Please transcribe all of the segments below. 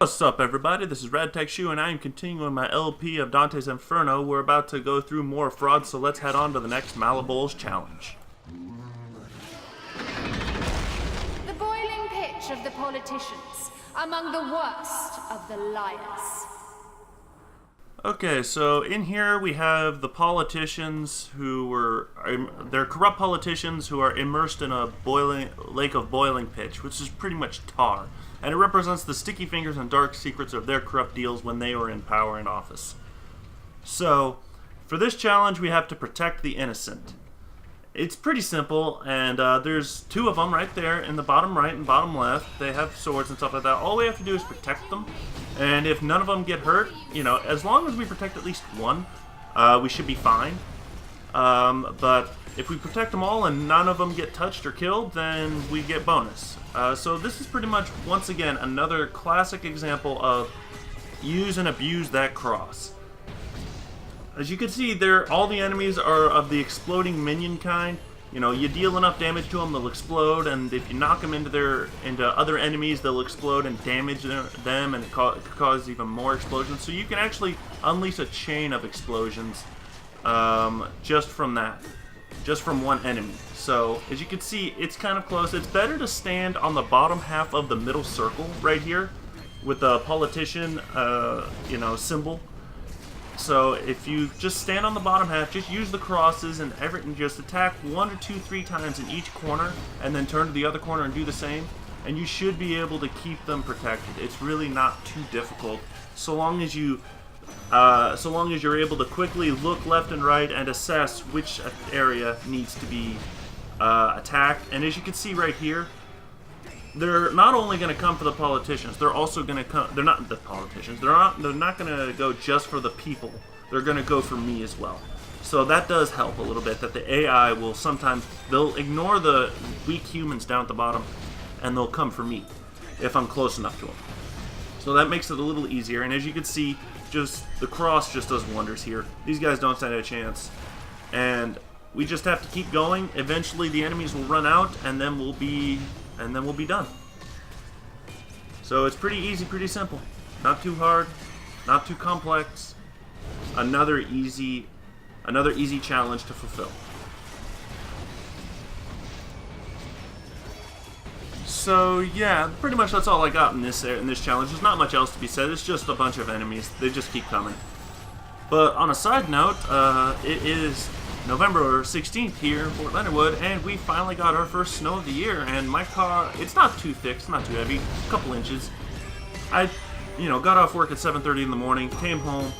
What's up, everybody? This is RadTechShoe, and I am continuing my LP of Dante's Inferno. We're about to go through more fraud, so let's head on to the next malebolge challenge. The boiling pitch of the politicians, among the worst of the liars. Okay, so in here we have the politicians who were... they're corrupt politicians who are immersed in a lake of boiling pitch, which is pretty much tar. And it represents the sticky fingers and dark secrets of their corrupt deals when they were in power and office. So, for this challenge, we have to protect the innocent. It's pretty simple, and there's two of them right there in the bottom right and bottom left. They have swords and stuff like that. All we have to do is protect them, and if none of them get hurt, you know, as long as we protect at least one, we should be fine. But if we protect them all and none of them get touched or killed, then we get bonus. So this is pretty much, once again, another classic example of use and abuse that cross. As you can see, all the enemies are of the exploding minion kind. You know, you deal enough damage to them, they'll explode, and if you knock them into other enemies, they'll explode and damage them and cause even more explosions. So you can actually unleash a chain of explosions just from that. Just from one enemy. So, as you can see, it's kind of close. It's better to stand on the bottom half of the middle circle right here with the politician, you know, symbol. So, if you just stand on the bottom half, just use the crosses and just attack 1 or 2, 3 times in each corner, and then turn to the other corner and do the same, and you should be able to keep them protected. It's really not too difficult, so long as you're able to quickly look left and right and assess which area needs to be attacked. And as you can see right here, they're not only going to come for the politicians, they're also going to come. They're not the politicians. They're not going to go just for the people. They're going to go for me as well. So that does help a little bit. That the AI will sometimes they'll ignore the weak humans down at the bottom, and they'll come for me if I'm close enough to them. So that makes it a little easier. And as you can see, just the cross just does wonders here. These guys don't stand a chance, and we just have to keep going. Eventually, the enemies will run out, and then we'll be done. So it's pretty easy, pretty simple. Not too hard, not too complex. Another easy challenge to fulfill. So yeah, pretty much that's all I got in this challenge. There's not much else to be said. It's just a bunch of enemies. They just keep coming. But on a side note, it is November 16th here in Fort Leonard Wood, and we finally got our first snow of the year. And my car, it's not too thick, it's not too heavy, a couple inches. I, got off work at 7:30 in the morning, came home,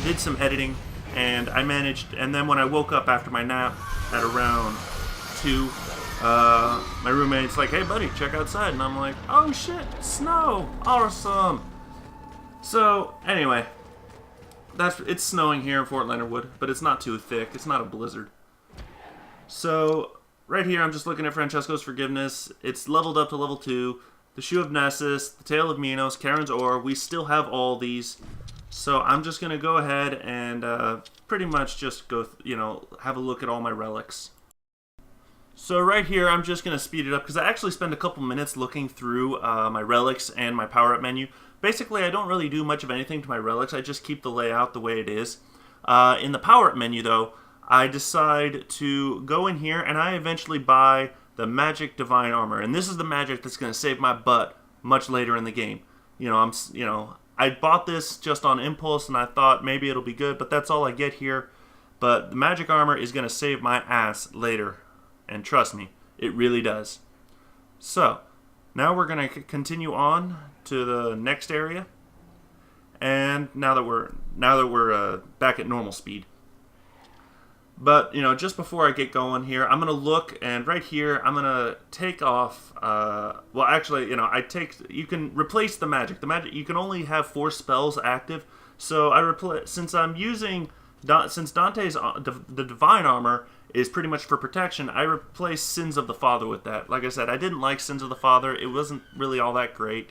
did some editing, and I managed. And then when I woke up after my nap at around 2. My roommate's like, "Hey buddy, check outside," and I'm like, "Oh shit, snow, awesome!" So anyway, it's snowing here in Fort Leonard Wood, but it's not too thick. It's not a blizzard. So right here, I'm just looking at Francesco's Forgiveness. It's leveled up to level 2. The Shoe of Nessus, the Tale of Minos, Charon's Ore. We still have all these, so I'm just gonna go ahead and pretty much just go, have a look at all my relics. So right here, I'm just going to speed it up because I actually spend a couple minutes looking through my relics and my power-up menu. Basically, I don't really do much of anything to my relics. I just keep the layout the way it is. In the power-up menu, though, I decide to go in here and I eventually buy the Magic Divine Armor. And this is the magic that's going to save my butt much later in the game. I bought this just on impulse and I thought maybe it'll be good, but that's all I get here. But the Magic Armor is going to save my ass later. And trust me, it really does. So, now we're going to continue on to the next area. And now that we're back at normal speed. But, just before I get going here, I'm going to look, and right here, I'm going to take off, well, actually, you can replace the magic. The magic, you can only have 4 spells active. So, since Dante's, the Divine Armor is pretty much for protection, I replaced Sins of the Father with that. Like I said, I didn't like Sins of the Father. It wasn't really all that great.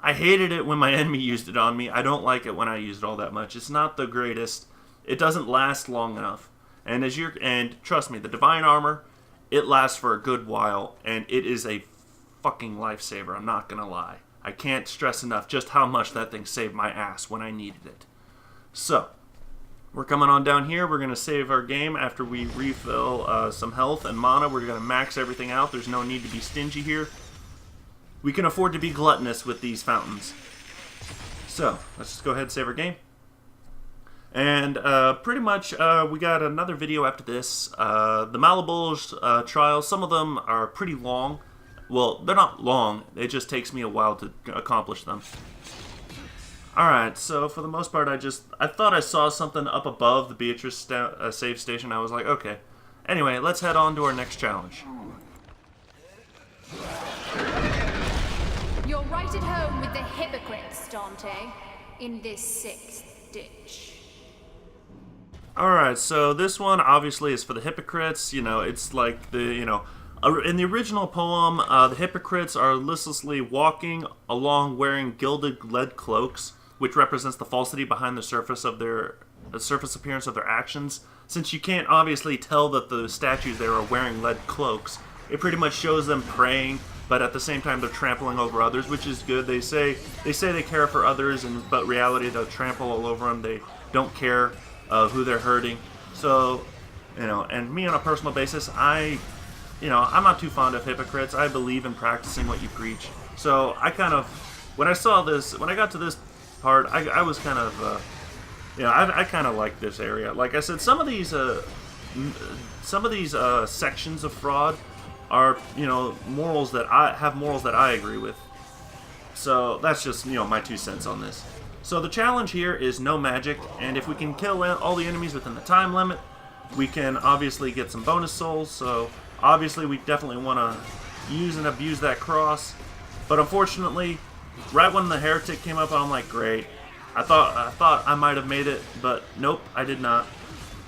I hated it when my enemy used it on me. I don't like it when I use it all that much. It's not the greatest. It doesn't last long enough. And trust me, the Divine Armor, it lasts for a good while, and it is a fucking lifesaver. I'm not gonna lie. I can't stress enough just how much that thing saved my ass when I needed it. So, we're coming on down here. We're going to save our game after we refill some health and mana. We're going to max everything out. There's no need to be stingy here. We can afford to be gluttonous with these fountains. So, let's just go ahead and save our game. And pretty much we got another video after this. The malebolge trials, some of them are pretty long. Well, they're not long. It just takes me a while to accomplish them. Alright, so for the most part, I thought I saw something up above the Beatrice save station. I was like, okay. Anyway, let's head on to our next challenge. You're right at home with the Hypocrites, Dante, in this 6th ditch. Alright, so this one obviously is for the Hypocrites. You know, it's like the, you know, in the original poem, the Hypocrites are listlessly walking along wearing gilded lead cloaks, which represents the falsity behind the surface appearance of their actions. Since you can't obviously tell that the statues there are wearing lead cloaks, it pretty much shows them praying, but at the same time they're trampling over others, which is good. They say they care for others, but reality they'll trample all over them. They don't care who they're hurting. So, you know, and me on a personal basis, I'm not too fond of hypocrites. I believe in practicing what you preach. So I kind of, when I got to this part, I was kind of, I kind of like this area. Like I said, some of these sections of fraud are, you know, morals that I agree with. So that's just, you know, my 2 cents on this. So the challenge here is no magic, and if we can kill all the enemies within the time limit, we can obviously get some bonus souls. So obviously we definitely want to use and abuse that cross. But unfortunately, right when the heretic came up, I'm like, great. I thought I might have made it, but nope, I did not.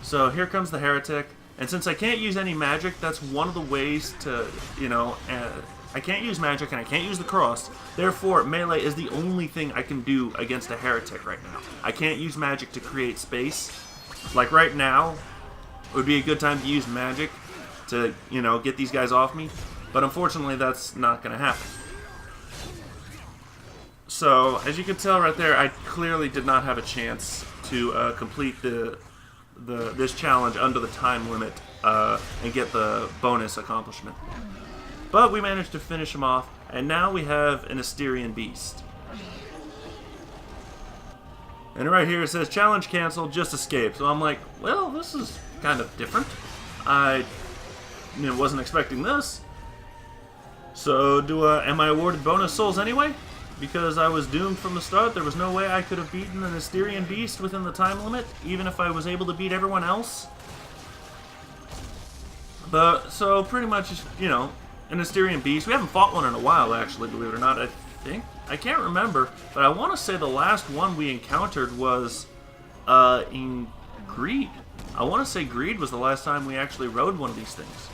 So here comes the heretic. And since I can't use any magic, that's one of the ways to, you know, I can't use magic and I can't use the cross. Therefore, melee is the only thing I can do against a heretic right now. I can't use magic to create space. Like right now, it would be a good time to use magic to, you know, get these guys off me. But unfortunately, that's not going to happen. So, as you can tell right there, I clearly did not have a chance to complete this challenge under the time limit and get the bonus accomplishment. But we managed to finish him off, and now we have an Asterian Beast. And right here it says, challenge canceled, just escape. So I'm like, well, this is kind of different. I wasn't expecting this. So am I awarded bonus souls anyway? Because I was doomed from the start. There was no way I could have beaten an Asterian Beast within the time limit, even if I was able to beat everyone else. But, so pretty much, you know, an Asterian Beast. We haven't fought one in a while, actually, believe it or not. I think. I can't remember, but I want to say the last one we encountered was in Greed. I want to say Greed was the last time we actually rode one of these things.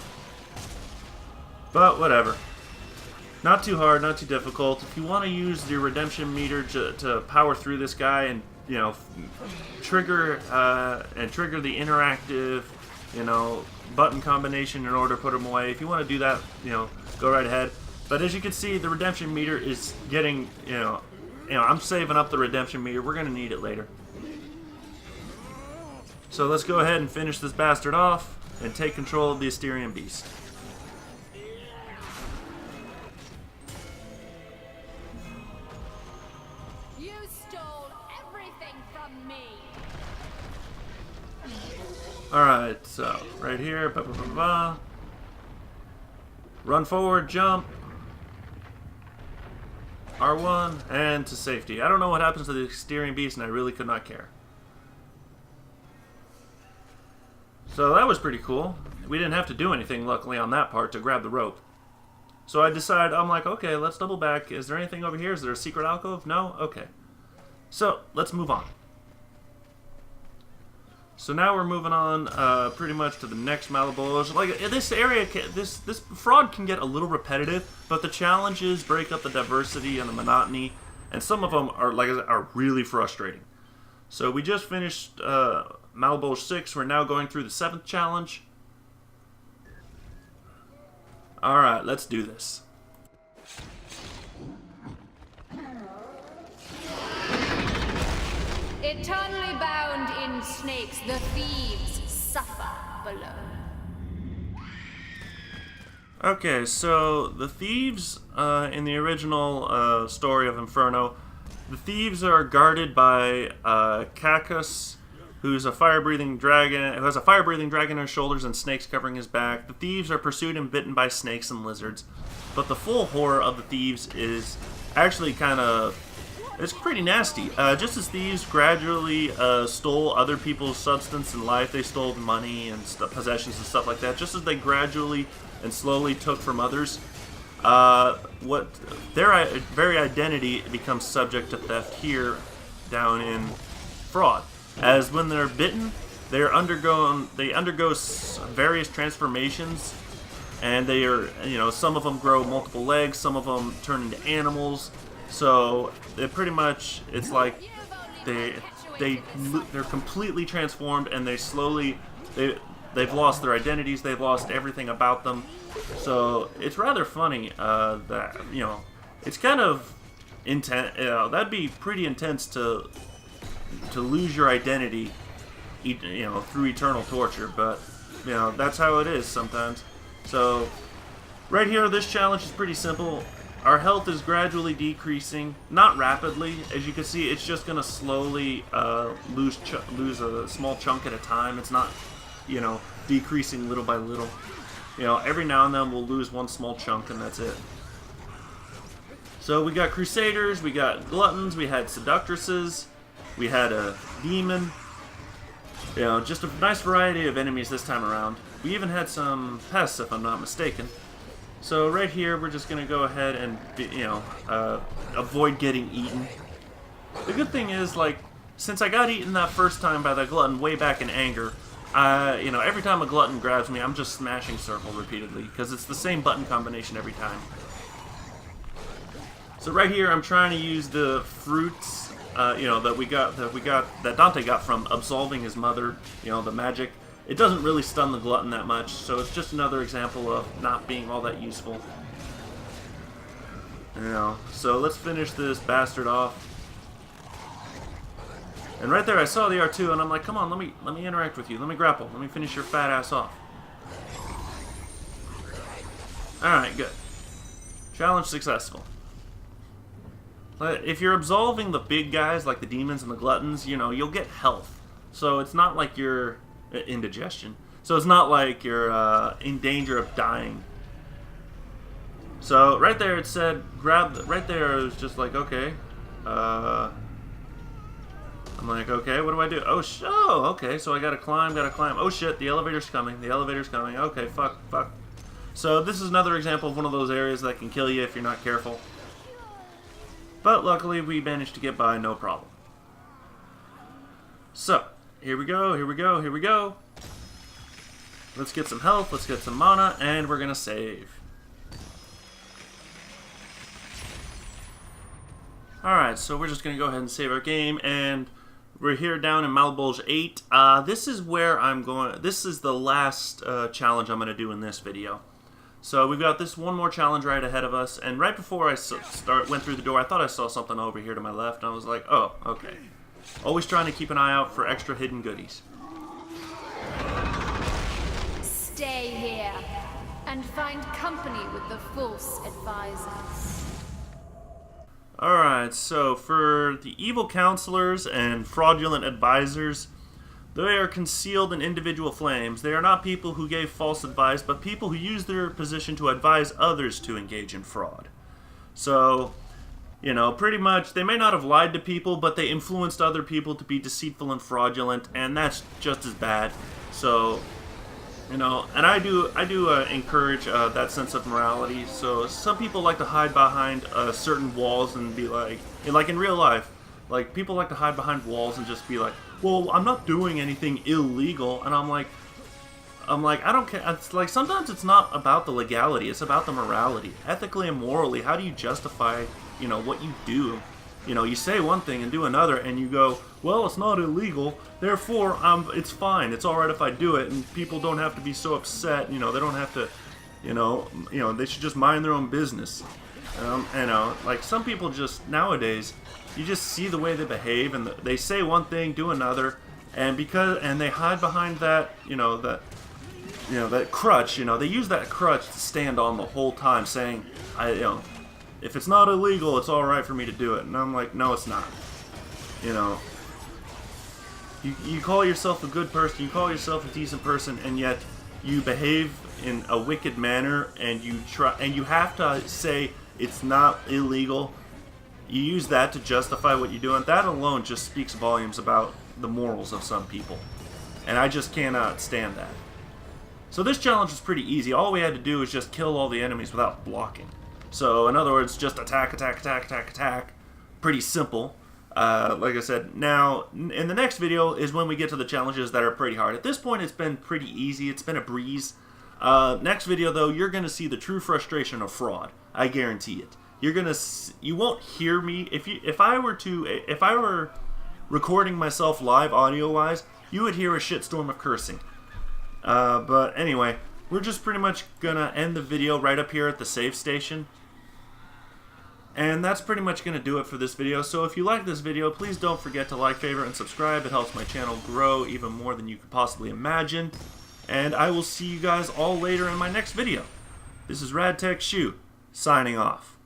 But, whatever. Not too hard, not too difficult. If you want to use your redemption meter to power through this guy and, you know, trigger the interactive, you know, button combination in order to put him away, if you want to do that, you know, go right ahead. But as you can see, the redemption meter is getting, you know, I'm saving up the redemption meter. We're going to need it later. So let's go ahead and finish this bastard off and take control of the Asterian Beast. You stole everything from me. Alright, so right here, run forward, jump, R1, and to safety. I don't know what happens to the Asterian Beast, and I really could not care. So that was pretty cool. We didn't have to do anything, luckily, on that part to grab the rope. So I decided, I'm like, okay, let's double back. Is there anything over here? Is there a secret alcove? No? Okay. So, let's move on. So now we're moving on pretty much to the next malebolge. Like, this area, this fraud can get a little repetitive, but the challenges break up the diversity and the monotony, and some of them are, like I said, are really frustrating. So we just finished malebolge 6. We're now going through the 7th challenge. Alright, let's do this. Eternally bound in snakes, the thieves suffer below. Okay, so the thieves, in the original story of Inferno, the thieves are guarded by Cacus, who's a fire-breathing dragon, who has a fire-breathing dragon on his shoulders and snakes covering his back. The thieves are pursued and bitten by snakes and lizards, but the full horror of the thieves is actually it's pretty nasty. Just as thieves gradually stole other people's substance in life, they stole money and possessions and stuff like that. Just as they gradually and slowly took from others, what their very identity becomes subject to theft here down in Fraud. As when they're bitten, they undergo various transformations, and they are, some of them grow multiple legs, some of them turn into animals. So it's like they're completely transformed, and they've lost their identities, they've lost everything about them. So it's rather funny that it's kind of intense. That'd be pretty intense to lose your identity, through eternal torture. But that's how it is sometimes. So right here, this challenge is pretty simple. Our health is gradually decreasing, not rapidly. As you can see, it's just gonna slowly lose a small chunk at a time. It's not, decreasing little by little. Every now and then we'll lose one small chunk, and that's it. So we got Crusaders, we got Gluttons, we had Seductresses, we had a Demon. Just a nice variety of enemies this time around. We even had some pests, if I'm not mistaken. So right here, we're just going to go ahead and, avoid getting eaten. The good thing is, since I got eaten that first time by the Glutton way back in anger, every time a Glutton grabs me, I'm just smashing circle repeatedly, because it's the same button combination every time. So right here, I'm trying to use the fruits, that Dante got from absolving his mother, the magic. It doesn't really stun the Glutton that much, so it's just another example of not being all that useful. So let's finish this bastard off. And right there, I saw the R2, and I'm like, come on, let me interact with you. Let me grapple. Let me finish your fat ass off. Alright, good. Challenge successful. If you're absolving the big guys, like the demons and the gluttons, you'll get health. So it's not like you're indigestion. So it's not like you're in danger of dying. So right there it said, right there it was just like, okay. I'm like, okay, what do I do? Oh, okay, so I gotta climb. Oh shit, the elevator's coming. Okay, fuck. So this is another example of one of those areas that can kill you if you're not careful. But luckily, we managed to get by, no problem. So, here we go. Let's get some health, let's get some mana, and we're gonna save. Alright, so we're just gonna go ahead and save our game, and we're here down in malebolge 8. This is where this is the last challenge I'm gonna do in this video. So we've got this one more challenge right ahead of us, and right before I went through the door, I thought I saw something over here to my left, and I was like, oh, okay. Always trying to keep an eye out for extra hidden goodies. Stay here and find company with the false advisors. Alright, so for the evil counselors and fraudulent advisors, they are concealed in individual flames. They are not people who gave false advice, but people who use their position to advise others to engage in fraud. So, pretty much, they may not have lied to people, but they influenced other people to be deceitful and fraudulent, and that's just as bad. So, and I do encourage that sense of morality. So some people like to hide behind certain walls and be like in real life, like people like to hide behind walls and just be like, well, I'm not doing anything illegal, and I'm like, I don't care. It's like sometimes it's not about the legality; it's about the morality, ethically and morally. How do you justify, what you do? You say one thing and do another, and you go, well, it's not illegal, therefore, it's fine. It's all right if I do it, and people don't have to be so upset. They don't have to, they should just mind their own business. Like some people just nowadays, you just see the way they behave, and they say one thing, do another, and they hide behind that, that crutch. They use that crutch to stand on the whole time, saying, if it's not illegal, it's all right for me to do it. And I'm like, no, it's not. You call yourself a good person, you call yourself a decent person, and yet you behave in a wicked manner, and you have to say it's not illegal. You use that to justify what you do, and that alone just speaks volumes about the morals of some people. And I just cannot stand that. So this challenge was pretty easy. All we had to do was just kill all the enemies without blocking. So in other words, just attack, attack, attack, attack, attack. Pretty simple. Like I said, now in the next video is when we get to the challenges that are pretty hard. At this point, it's been pretty easy. It's been a breeze. Next video, though, you're going to see the true frustration of fraud. I guarantee it. You won't hear me if I were recording myself live audio-wise, you would hear a shitstorm of cursing. But anyway, we're just pretty much gonna end the video right up here at the save station. And that's pretty much going to do it for this video. So if you like this video, please don't forget to like, favorite, and subscribe. It helps my channel grow even more than you could possibly imagine. And I will see you guys all later in my next video. This is RadTech Shu, signing off.